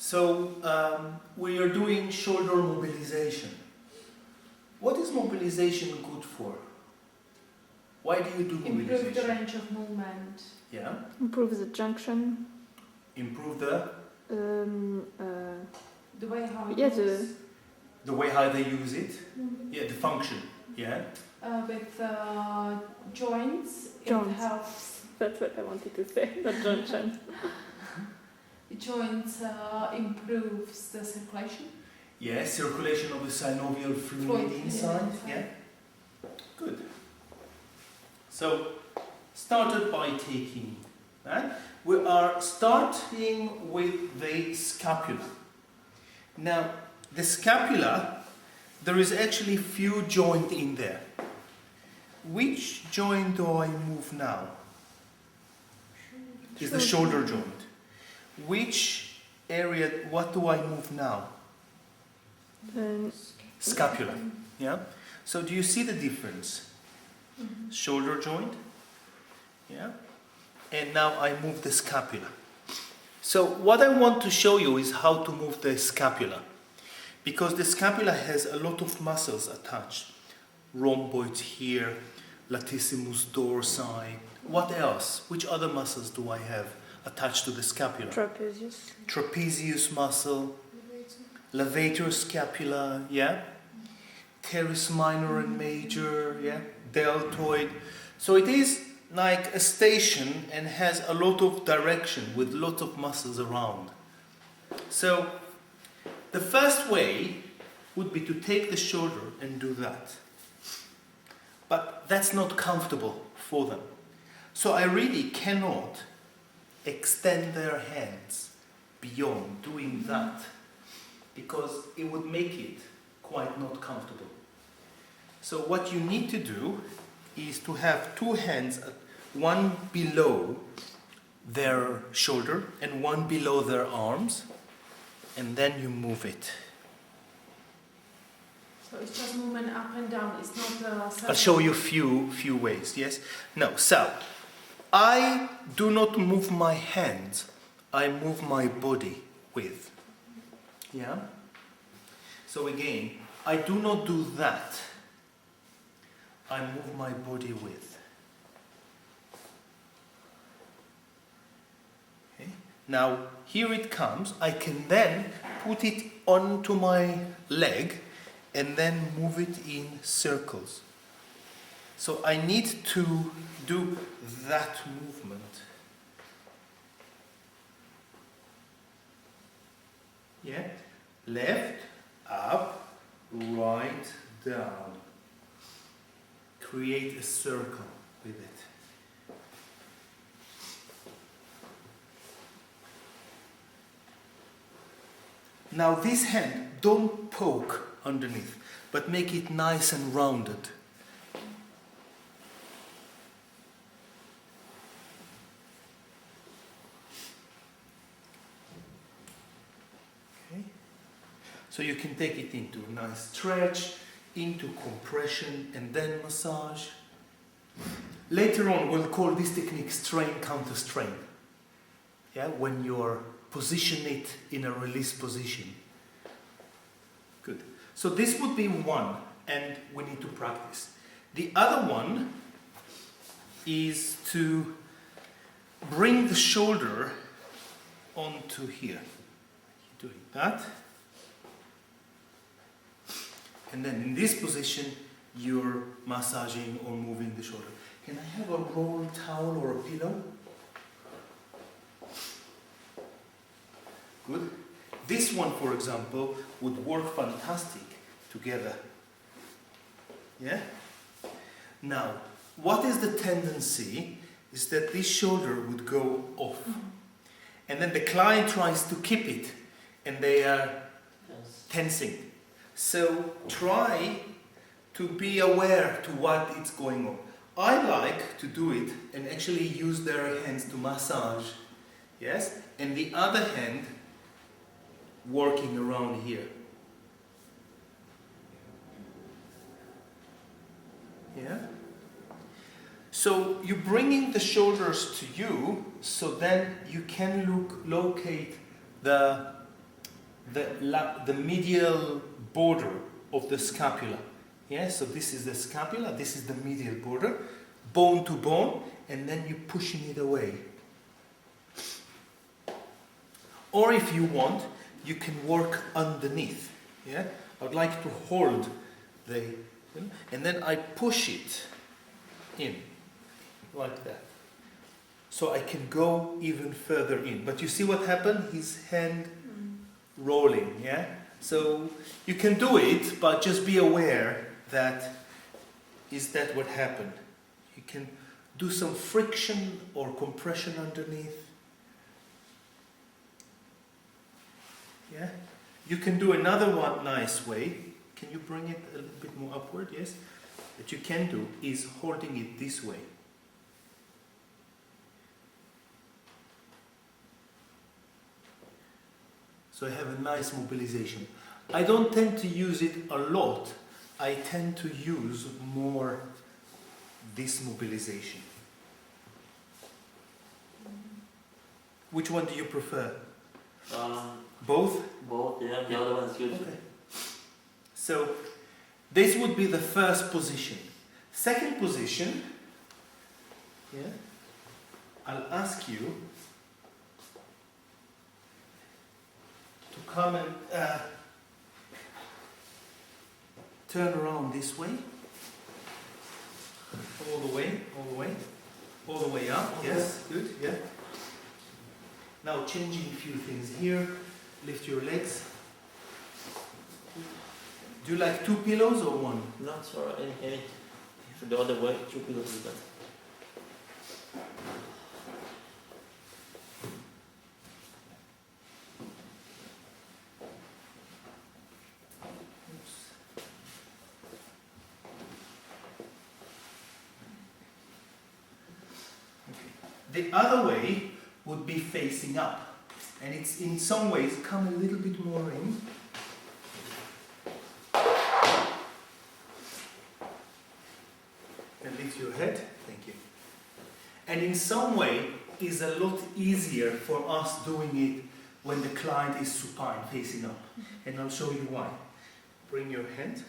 So we are doing shoulder mobilization. What is mobilization good for? Why do you do mobilization? Improve the range of movement. Yeah. Improve the junction. Improve the The way how it yeah, moves. the way how they use it. Yeah, the function. Yeah. With joints, it Joints. helps. That's what I wanted to say. The junction. Joints improves the circulation. Yeah, circulation of the synovial fluid inside. Yeah. Good. So, started by taking that. We are starting with the scapula. Now, the scapula, there is actually few joints in there. Which joint do I move now? Is the shoulder joint. Which area, what do I move now? Scapula. Yeah. So do you see the difference? Shoulder joint. Yeah. And now I move the scapula. So what I want to show you is how to move the scapula. Because the scapula has a lot of muscles attached. Rhomboid here, latissimus dorsi. What else? Which other muscles do I have attached to the scapula? Trapezius. Trapezius muscle, levator scapula, yeah? Teres minor and major, yeah? Deltoid. So it is like a station and has a lot of direction with lots of muscles around. So the first way would be to take the shoulder and do that. But that's not comfortable for them. So I really cannot extend their hands beyond doing that because it would make it quite not comfortable. So what you need to do is to have two hands, one below their shoulder and one below their arms, and then you move it. So it's just movement up and down. It's not. I'll show you a few ways. Yes. No. So I do not move my hands. I move my body with. Yeah. So again, I do not do that. I move my body with. Okay. Now here it comes. I can then put it onto my leg and then move it in circles. So I need to do that movement. Yeah? Left, up, right, down. Create a circle with it. Now this hand, don't poke underneath, but make it nice and rounded. Okay. So you can take it into a nice stretch, into compression, and then massage. Later on, we'll call this technique strain counter strain. Yeah, when you're position it in a release position. Good. So this would be one, and we need to practice. The other one is to bring the shoulder onto here. Doing that. And then in this position, you're massaging or moving the shoulder. Can I have a roll towel or a pillow? Good. This one, for example, would work fantastic together. Yeah? Now, what is the tendency is that this shoulder would go off. And then the client tries to keep it and they are tensing. So try to be aware to what is going on. I like to do it and actually use their hands to massage. Yes? And the other hand working around here. Yeah? So you're bringing the shoulders to you, so then you can locate the the medial border of the scapula. Yeah, so this is the scapula, this is the medial border, bone to bone, and then you're pushing it away. Or if you want, you can work underneath. Yeah, I'd like to hold and then I push it in like that. So I can go even further in. But you see what happened? His hand rolling, yeah? So you can do it, but just be aware that is that what happened. You can do some friction or compression underneath. Yeah? You can do another one nice way. Can you bring it a little bit more upward? Yes? That you can do is holding it this way. So I have a nice mobilization. I don't tend to use it a lot. I tend to use more this mobilization. Which one do you prefer? Both? Both, yeah. The other one's good. Okay. So this would be the first position. Second position, yeah, I'll ask you to come and turn around this way, all the way, all the way, all the way up. Okay. Yes, good, yeah. Now changing a few things here. Lift your legs. Do you like 2 pillows or 1? Not sure. Any. So the other way, 2 pillows is better. The other way would be facing up, and it's in some ways come a little bit more in. And lift your head, thank you. And in some way is a lot easier for us doing it when the client is supine, facing up. And I'll show you why. Bring your hand.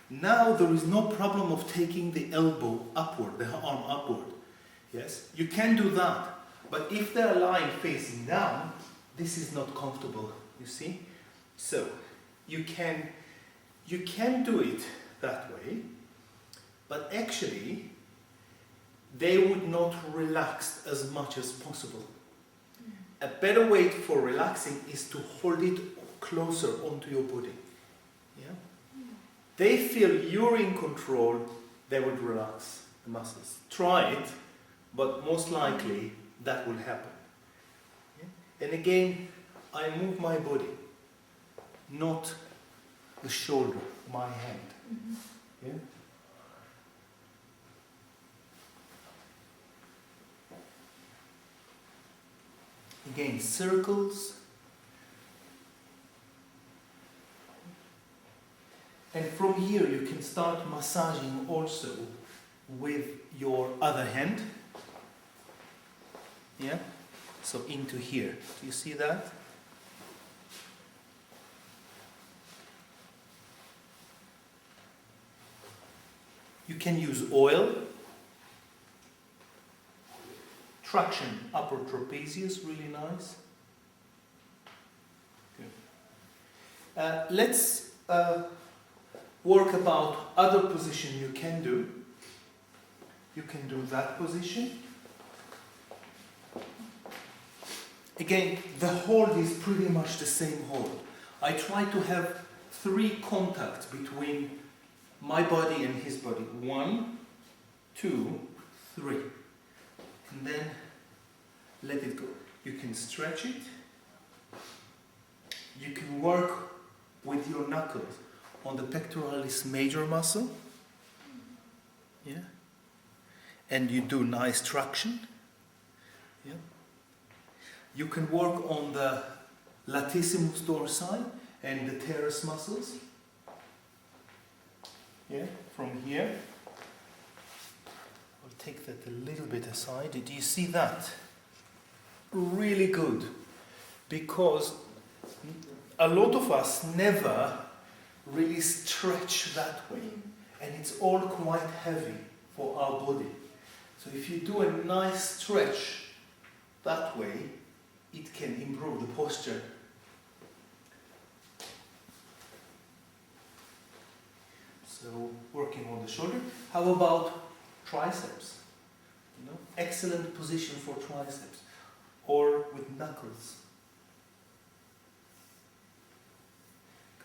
Now there is no problem of taking the elbow upward, the arm upward. Yes, you can do that, but if they're lying facing down, this is not comfortable, you see? So, you can do it that way, but actually, they would not relax as much as possible. A better way for relaxing is to hold it closer onto your body. Yeah? They feel you're in control, they would relax the muscles. Try it. But most likely that will happen. Yeah? And again, I move my body, not the shoulder, my hand. Mm-hmm. Yeah? Again, circles. And from here you can start massaging also with your other hand. Yeah, so into here. Do you see that? You can use oil, traction, upper trapezius, really nice. Good. Let's work about other position you can do. You can do that position. Again, the hold is pretty much the same hold. I try to have 3 contacts between my body and his body. 1, 2, 3. And then let it go. You can stretch it. You can work with your knuckles on the pectoralis major muscle. Yeah. And you do nice traction. Yeah. You can work on the latissimus dorsi and the teres muscles. Yeah, from here. I'll take that a little bit aside. Do you see that? Really good. Because a lot of us never really stretch that way, and it's all quite heavy for our body. So if you do a nice stretch that way, it can improve the posture. So working on the shoulder. How about triceps? You know, excellent position for triceps, or with knuckles.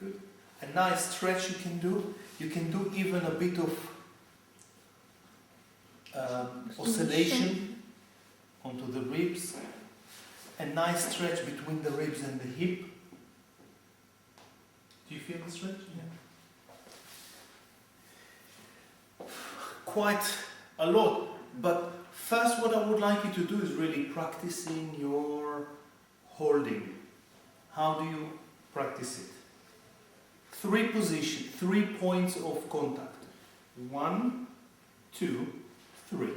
Good. A nice stretch you can do. You can do even a bit of oscillation onto the ribs. A nice stretch between the ribs and the hip. Do you feel the stretch? Yeah. Quite a lot. But first what I would like you to do is really practicing your holding. How do you practice it? 3 positions, 3 points of contact. 1, 2, 3.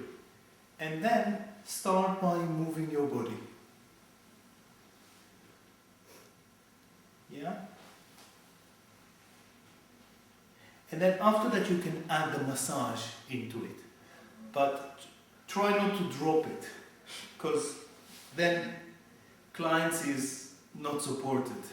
And then start by moving your body. Yeah? And then after that you can add the massage into it. But try not to drop it, because then clients is not supported.